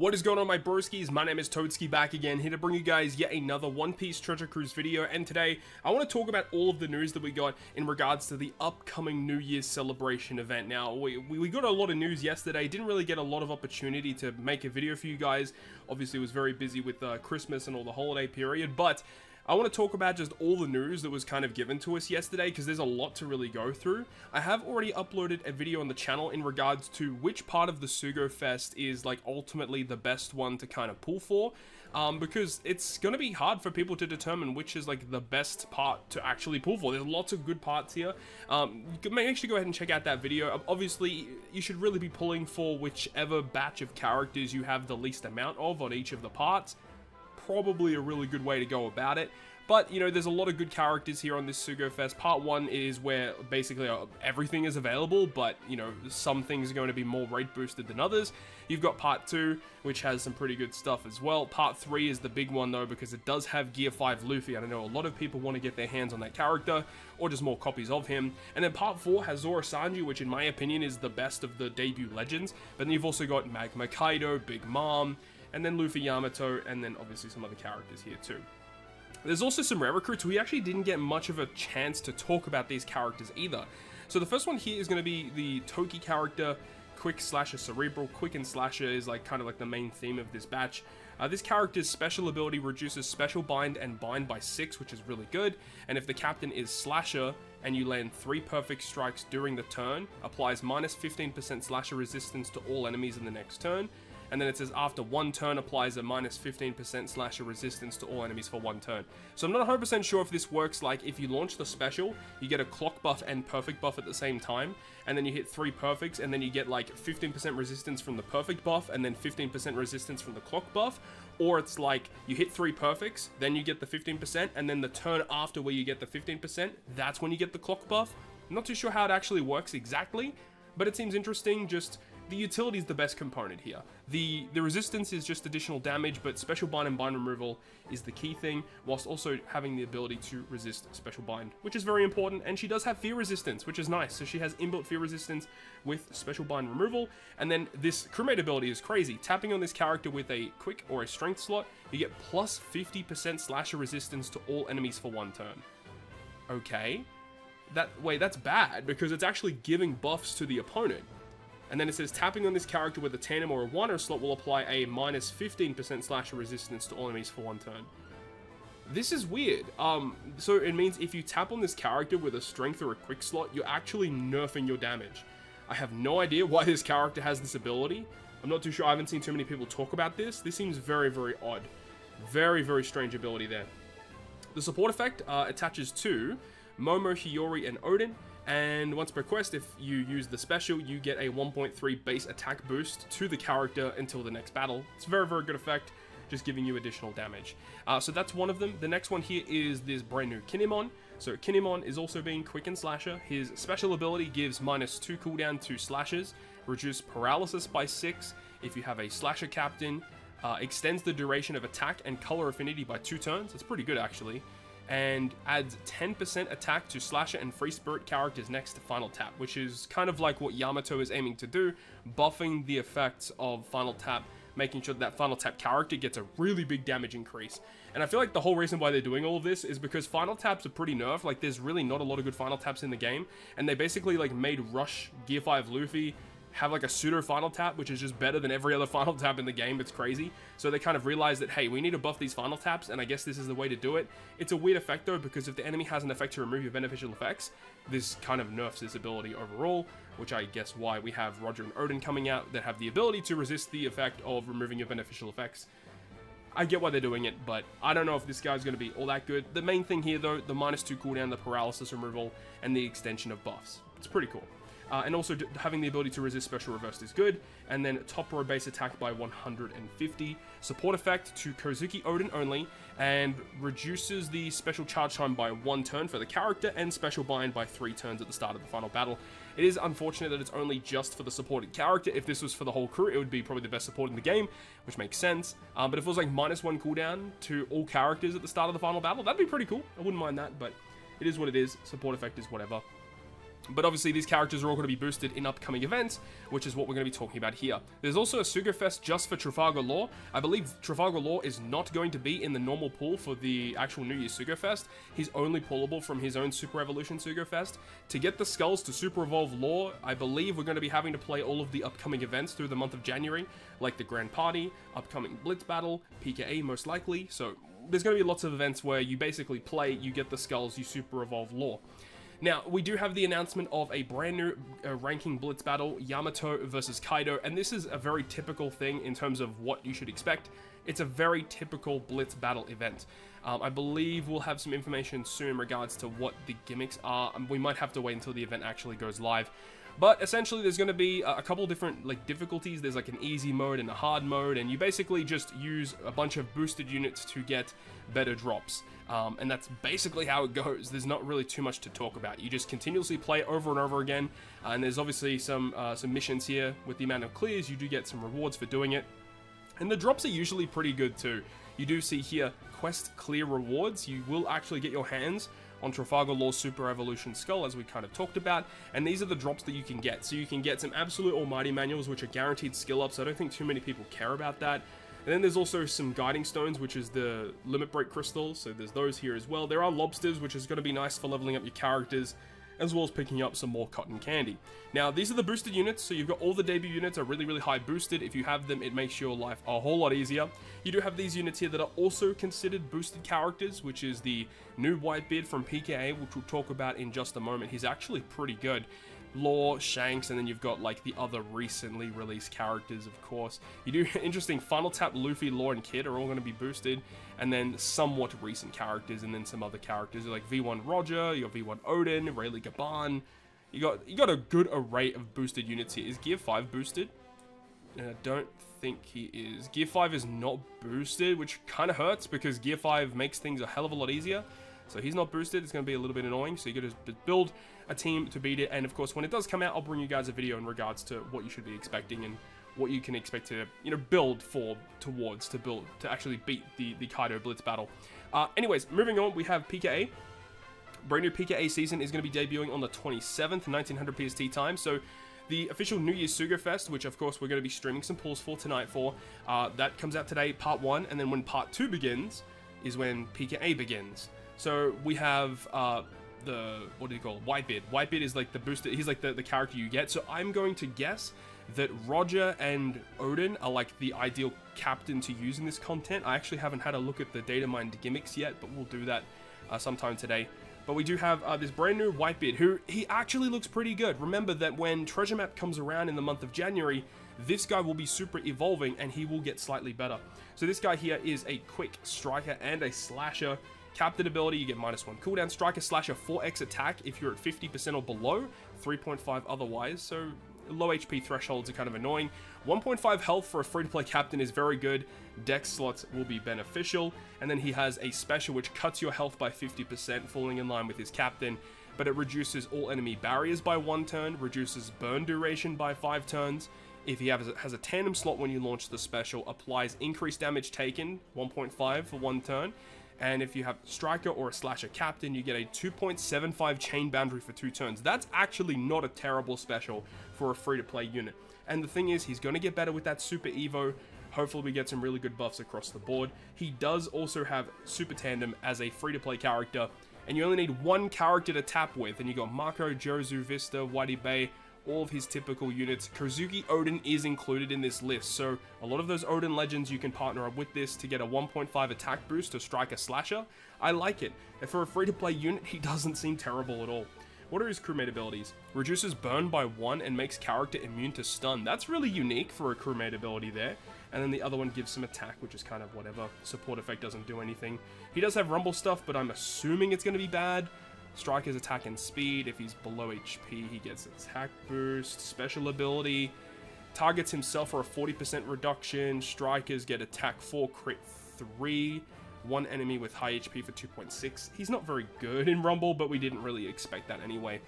What is going on, my broskies? My name is Toadski, back again, here to bring you guys yet another One Piece Treasure Cruise video, and today I want to talk about all of the news that we got in regards to the upcoming New Year's celebration event. Now, we got a lot of news yesterday, didn't really get a lot of opportunity to make a video for you guys. Obviously, was very busy with Christmas and all the holiday period, but I want to talk about just all the news that was kind of given to us yesterday, because there's a lot to really go through. I have already uploaded a video on the channel in regards to which part of the Sugo Fest is like ultimately the best one to kind of pull for, because it's going to be hard for people to determine which is like the best part to actually pull for. There's lots of good parts here. Make sure you go ahead and check out that video. Obviously, you should really be pulling for whichever batch of characters you have the least amount of on each of the parts. Probably a really good way to go about it. But, you know, there's a lot of good characters here on this Sugo Fest. Part 1 is where basically everything is available, but, you know, some things are going to be more rate boosted than others. You've got Part 2, which has some pretty good stuff as well. Part 3 is the big one, though, because it does have Gear 5 Luffy. I know a lot of people want to get their hands on that character, or just more copies of him. And then Part 4 has Zoro Sanji, which in my opinion is the best of the debut legends. But then you've also got Magma Kaido, Big Mom, and then Luffy Yamato, and then obviously some other characters here too. There's also some rare recruits. We actually didn't get much of a chance to talk about these characters either. So the first one here is going to be the Toki character, Quick Slasher Cerebral. Quick and Slasher is like kind of like the main theme of this batch. This character's special ability reduces Special Bind and Bind by 6, which is really good. And if the captain is Slasher and you land 3 perfect strikes during the turn, applies minus 15% Slasher resistance to all enemies in the next turn. And then it says after 1 turn applies a minus 15% Slasher resistance to all enemies for 1 turn. So I'm not 100% sure if this works like if you launch the special, you get a clock buff and perfect buff at the same time, and then you hit 3 perfects, and then you get like 15% resistance from the perfect buff, and then 15% resistance from the clock buff, or it's like you hit 3 perfects, then you get the 15%, and then the turn after where you get the 15%, that's when you get the clock buff. I'm not too sure how it actually works exactly, but it seems interesting. Just the utility is the best component here. The resistance is just additional damage, but special bind and bind removal is the key thing, whilst also having the ability to resist special bind, which is very important. And she does have fear resistance, which is nice. So she has inbuilt fear resistance with special bind removal. And then this crewmate ability is crazy. Tapping on this character with a quick or a strength slot, you get plus 50% slasher resistance to all enemies for 1 turn. Okay. Wait, that's bad, because it's actually giving buffs to the opponent. And then it says tapping on this character with a tandem or a Wano slot will apply a minus 15% slasher resistance to all enemies for 1 turn. This is weird. So it means if you tap on this character with a strength or a quick slot, you're actually nerfing your damage. I have no idea why this character has this ability. I'm not too sure. I haven't seen too many people talk about this. This seems very, very odd. Very, very strange ability there. The support effect attaches to Momo, Hiyori, and Oden. And once per quest, if you use the special, you get a 1.3 base attack boost to the character until the next battle. It's a very, very good effect, just giving you additional damage. So that's one of them. The next one here is this brand new Kinemon. So Kinemon is also being Quick and Slasher. His special ability gives minus 2 cooldown to slashes, reduce paralysis by 6 if you have a Slasher captain, extends the duration of attack and color affinity by 2 turns. That's pretty good, actually. And adds 10% attack to Slasher and Free Spirit characters next to Final Tap, which is kind of like what Yamato is aiming to do, buffing the effects of Final Tap, making sure that Final Tap character gets a really big damage increase. And I feel like the whole reason why they're doing all of this is because Final Taps are pretty nerfed. Like, there's really not a lot of good Final Taps in the game, and they basically like made Rush Gear 5 Luffy have like a pseudo Final Tap, which is just better than every other Final Tap in the game. It's crazy. So they kind of realized that, hey, we need to buff these Final Taps, and I guess this is the way to do it. It's a weird effect though, because if the enemy has an effect to remove your beneficial effects, this kind of nerfs this ability overall, which I guess why we have Roger and Oden coming out that have the ability to resist the effect of removing your beneficial effects. I get why they're doing it, but I don't know if this guy's going to be all that good. The main thing here though, the minus 2 cooldown, the paralysis removal, and the extension of buffs. It's pretty cool. And also having the ability to resist special reversed is good. And then top row base attack by 150. Support effect to Kozuki Oden only. And reduces the special charge time by 1 turn for the character. And special bind by 3 turns at the start of the final battle. It is unfortunate that it's only just for the supported character. If this was for the whole crew, it would be probably the best support in the game, which makes sense. But if it was like minus 1 cooldown to all characters at the start of the final battle, that'd be pretty cool. I wouldn't mind that, but it is what it is. Support effect is whatever. But obviously, these characters are all going to be boosted in upcoming events, which is what we're going to be talking about here. There's also a Sugafest just for Trafalgar Law. I believe Trafalgar Law is not going to be in the normal pool for the actual New Year's Sugafest. He's only pullable from his own Super Evolution Sugafest. To get the skulls to Super Evolve Law, I believe we're going to be having to play all of the upcoming events through the month of January, like the Grand Party, upcoming Blitz Battle, PKA most likely. So there's going to be lots of events where you basically play, you get the skulls, you Super Evolve Law. Now, we do have the announcement of a brand new ranking Blitz battle, Yamato versus Kaido, and this is a very typical thing in terms of what you should expect. It's a very typical Blitz battle event. I believe we'll have some information soon in regards to what the gimmicks are. We might have to wait until the event actually goes live. But essentially, there's going to be a couple different difficulties. There's like an easy mode and a hard mode, and you basically just use a bunch of boosted units to get better drops. And that's basically how it goes. There's not really too much to talk about. You just continuously play over and over again, and there's obviously some missions here. With the amount of clears, you do get some rewards for doing it. And the drops are usually pretty good too. You do see here quest clear rewards. You will actually get your hands on Trafalgar Law's Super Evolution Skull, as we kind of talked about, and these are the drops that you can get. So you can get some Absolute Almighty manuals, which are guaranteed skill ups. I don't think too many people care about that. And then there's also some Guiding Stones, which is the Limit Break Crystals, so there's those here as well. There are Lobsters, which is going to be nice for leveling up your characters, as well as picking up some more cotton candy. Now, these are the boosted units, so you've got all the debut units are really, really high boosted. If you have them, it makes your life a whole lot easier. You do have these units here that are also considered boosted characters, which is the new Whitebeard from PKA, which we'll talk about in just a moment. He's actually pretty good. Law, Shanks, and then you've got like the other recently released characters, of course. You do interesting Final Tap, Luffy, Law, and Kid are all going to be boosted, and then somewhat recent characters, and then some other characters like V1 Roger, you got V1 Odin, Rayleigh Gaban. You got a good array of boosted units here. Is Gear 5 boosted? I don't think he is. Gear 5 is not boosted, which kind of hurts because Gear 5 makes things a hell of a lot easier. So he's not boosted. It's going to be a little bit annoying. So you got to build a team to beat it. And of course, when it does come out, I'll bring you guys a video in regards to what you should be expecting and what you can expect to, build to actually beat the Kaido Blitz battle. Anyways, moving on, we have PKA. Brand new PKA season is going to be debuting on the 27th, 1900 PST time. So the official New Year's Sugafest, which of course we're going to be streaming some pulls for tonight that comes out today, part 1, and then when part 2 begins is when PKA begins. So we have what do you call it? Whitebeard. Whitebeard is like the booster, he's like the character you get. So I'm going to guess that Roger and Odin are like the ideal captain to use in this content. I actually haven't had a look at the data mined gimmicks yet, but we'll do that sometime today. But we do have this brand new Whitebeard, who he actually looks pretty good. Remember that when Treasure Map comes around in the month of January, this guy will be super evolving and he will get slightly better. So this guy here is a quick striker and a slasher. Captain ability, you get -1 cooldown. Striker slasher 4x attack if you're at 50% or below, 3.5 otherwise. So low HP thresholds are kind of annoying. 1.5 health for a free-to-play captain is very good. Dex slots will be beneficial. And then he has a special which cuts your health by 50%, falling in line with his captain. But it reduces all enemy barriers by 1 turn, reduces burn duration by 5 turns. If he has a tandem slot when you launch the special, applies increased damage taken, 1.5 for 1 turn. And if you have Striker or a Slasher Captain, you get a 2.75 chain boundary for 2 turns. That's actually not a terrible special for a free-to-play unit. And the thing is, he's going to get better with that Super Evo. Hopefully we get some really good buffs across the board. He does also have Super Tandem as a free-to-play character. And you only need 1 character to tap with. And you got Mako, Jozu, Vista, Whitey Bay, all of his typical units. Kozuki Odin is included in this list, so a lot of those Odin legends you can partner up with this to get a 1.5 attack boost to strike a slasher. I like it, and for a free-to-play unit, he doesn't seem terrible at all. What are his crewmate abilities? Reduces burn by 1 and makes character immune to stun. That's really unique for a crewmate ability there. And then the other one gives some attack, which is kind of whatever. Support effect doesn't do anything. He does have rumble stuff, but I'm assuming it's going to be bad. Striker's attack and speed. If he's below HP, he gets attack boost. Special ability. Targets himself for a 40% reduction. Strikers get attack 4, crit 3. 1 enemy with high HP for 2.6. He's not very good in Rumble, but we didn't really expect that anyway.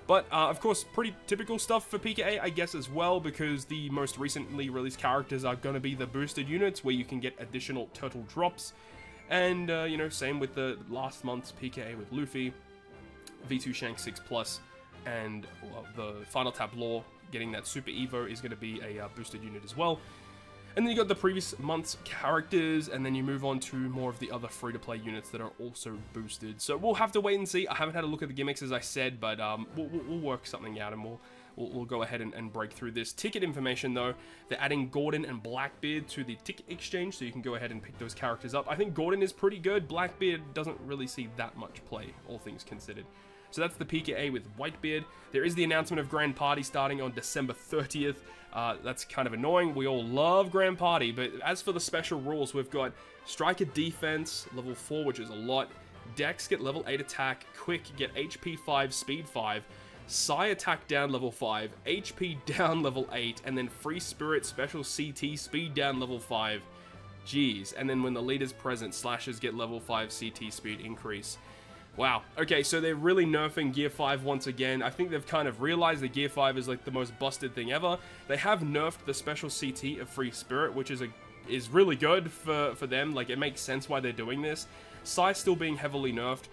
But, of course, pretty typical stuff for PKA, I guess, as well, because the most recently released characters are going to be the boosted units, where you can get additional total drops. And, you know, same with the last month's PKA with Luffy. V2 Shank 6+, and the Final Tap Law getting that Super Evo is going to be a boosted unit as well. And then you got the previous month's characters, and then you move on to more of the other free-to-play units that are also boosted. So we'll have to wait and see. I haven't had a look at the gimmicks, as I said, but we'll work something out, and we'll go ahead and break through this. Ticket information, though, they're adding Gordon and Blackbeard to the ticket exchange, so you can go ahead and pick those characters up. I think Gordon is pretty good. Blackbeard doesn't really see that much play, all things considered. So that's the PKA with Whitebeard. There is the announcement of Grand Party starting on December 30th. That's kind of annoying. We all love Grand Party, but as for the special rules, we've got Striker Defense, level 4, which is a lot. Dex get level 8 attack. Quick get HP 5, Speed 5. Psi attack down level 5. HP down level 8. And then Free Spirit Special CT Speed down level 5. Jeez. And then when the leader's present, Slashers get level 5 CT Speed increase. Wow. Okay, so they're really nerfing Gear 5 once again. I think they've kind of realized that Gear 5 is like the most busted thing ever. They have nerfed the special CT of Free Spirit, which is really good for them. Like, it makes sense why they're doing this. Psi still being heavily nerfed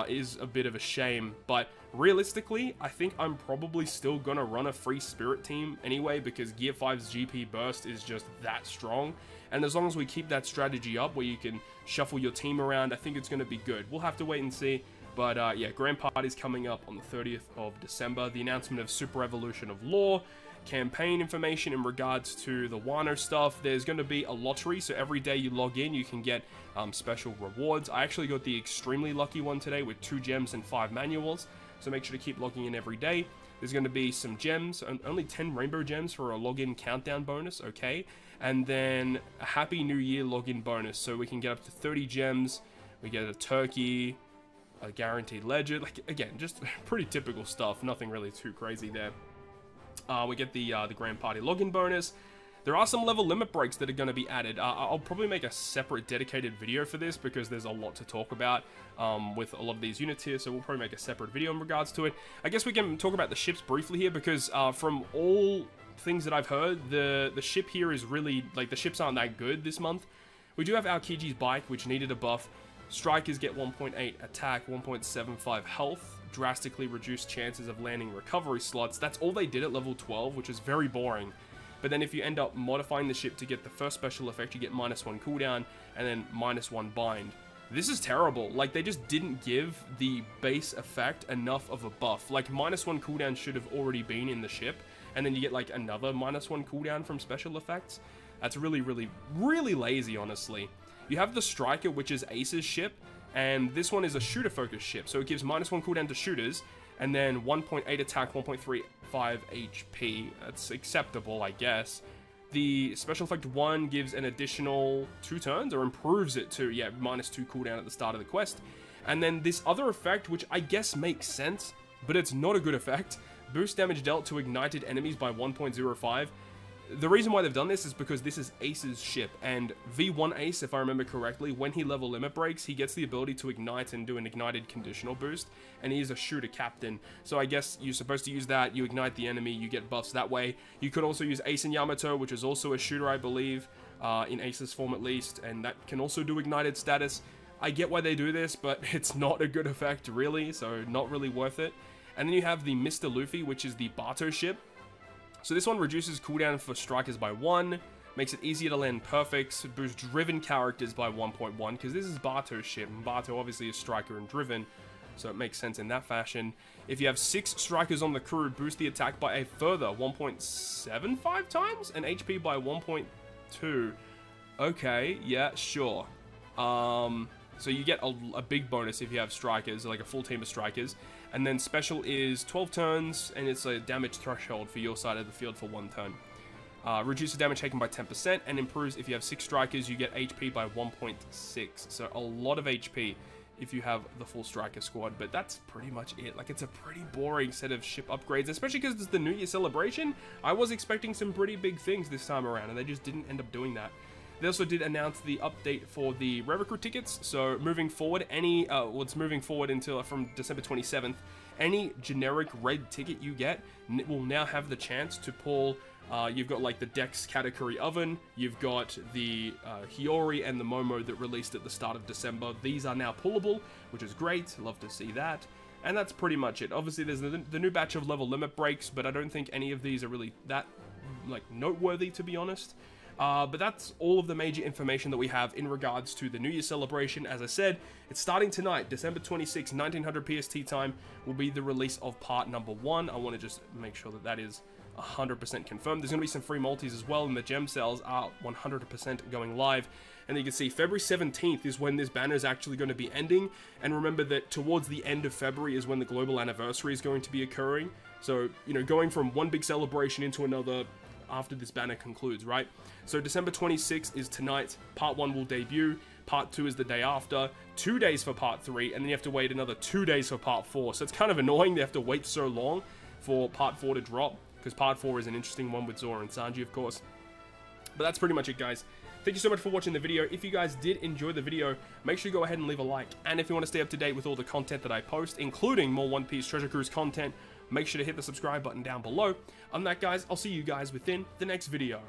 is a bit of a shame, but realistically, I think I'm probably still gonna run a Free Spirit team anyway, because Gear 5's GP burst is just that strong. And as long as we keep that strategy up where you can shuffle your team around, I think it's going to be good. We'll have to wait and see. But yeah, Grand Party's coming up on the 30th of December. The announcement of Super Evolution of Law, campaign information in regards to the Wano stuff. There's going to be a lottery, so every day you log in, you can get special rewards. I actually got the extremely lucky one today with 2 gems and 5 manuals. So make sure to keep logging in every day. There's going to be some gems, and only 10 rainbow gems for a login countdown bonus, okay? And then a Happy New Year login bonus, so we can get up to 30 gems. We get a turkey, a guaranteed ledger. Like, again, just pretty typical stuff. Nothing really too crazy there. We get the Grand Party login bonus. There are some level limit breaks that are going to be added. I'll probably make a separate dedicated video for this because there's a lot to talk about with a lot of these units here, so we'll probably make a separate video in regards to it. I guess we can talk about the ships briefly here because from all things that I've heard, the ship here is really, like, the ships aren't that good this month. We do have Aokiji's bike, which needed a buff. Strikers get 1.8 attack, 1.75 health, drastically reduced chances of landing recovery slots. That's all they did at level 12, which is very boring. But then if you end up modifying the ship to get the first special effect, you get -1 cooldown and then -1 bind. This is terrible. Like, they just didn't give the base effect enough of a buff. Like, -1 cooldown should have already been in the ship, and then you get like another -1 cooldown from special effects. That's really, really, really lazy, honestly. You have the Striker, which is Ace's ship, and this one is a shooter-focused ship, so it gives -1 cooldown to shooters, and then 1.8 attack, 1.35 HP. That's acceptable, I guess. The special effect 1 gives an additional 2 turns, or improves it to, yeah, -2 cooldown at the start of the quest. And then this other effect, which I guess makes sense, but it's not a good effect. Boost damage dealt to ignited enemies by 1.05. The reason why they've done this is because this is Ace's ship, and V1 Ace, if I remember correctly, when he level limit breaks, he gets the ability to ignite and do an ignited conditional boost, and he is a shooter captain. So I guess you're supposed to use that, you ignite the enemy, you get buffs that way. You could also use Ace and Yamato, which is also a shooter, I believe, in Ace's form at least, and that can also do ignited status. I get why they do this, but it's not a good effect, really, so not really worth it. And then you have the Mr. Luffy, which is the Bato ship. So this one reduces cooldown for strikers by 1, makes it easier to land perfects, boosts driven characters by 1.1, because this is Bato's ship, and Bato obviously is striker and driven, so it makes sense in that fashion. If you have 6 strikers on the crew, boost the attack by a further 1.75 times, and HP by 1.2. Okay, yeah, sure. So you get a big bonus if you have strikers, like a full team of strikers. And then special is 12 turns, and it's a damage threshold for your side of the field for 1 turn. Reduces damage taken by 10%, and improves if you have 6 strikers, you get HP by 1.6. So a lot of HP if you have the full striker squad, but that's pretty much it. Like, it's a pretty boring set of ship upgrades, especially because it's the New Year celebration. I was expecting some pretty big things this time around, and they just didn't end up doing that. They also did announce the update for the Red Recruit tickets, so moving forward, it's moving forward until from December 27th, any generic red ticket you get will now have the chance to pull, you've got like the Dex category oven, you've got the Hiyori and the Momo that released at the start of December. These are now pullable, which is great, love to see that. And that's pretty much it. Obviously, there's the new batch of level limit breaks, but I don't think any of these are really that, like, noteworthy, to be honest. But that's all of the major information that we have in regards to the New Year celebration. As I said, it's starting tonight, December 26, 1900 PST time, will be the release of part number 1. I want to just make sure that that is 100% confirmed. There's going to be some free multis as well, and the gem sales are 100% going live. And you can see February 17th is when this banner is actually going to be ending. And remember that towards the end of February is when the global anniversary is going to be occurring. So, you know, going from one big celebration into another after this banner concludes, right? So December 26th is tonight. Part 1 will debut. Part 2 is the day after. 2 days for Part 3, and then you have to wait another 2 days for Part 4. So it's kind of annoying they have to wait so long for Part 4 to drop, because Part 4 is an interesting one with Zora and Sanji, of course. But that's pretty much it, guys. Thank you so much for watching the video. If you guys did enjoy the video, make sure you go ahead and leave a like. And if you want to stay up to date with all the content that I post, including more One Piece Treasure Cruise content, make sure to hit the subscribe button down below. On that, guys, I'll see you guys within the next video.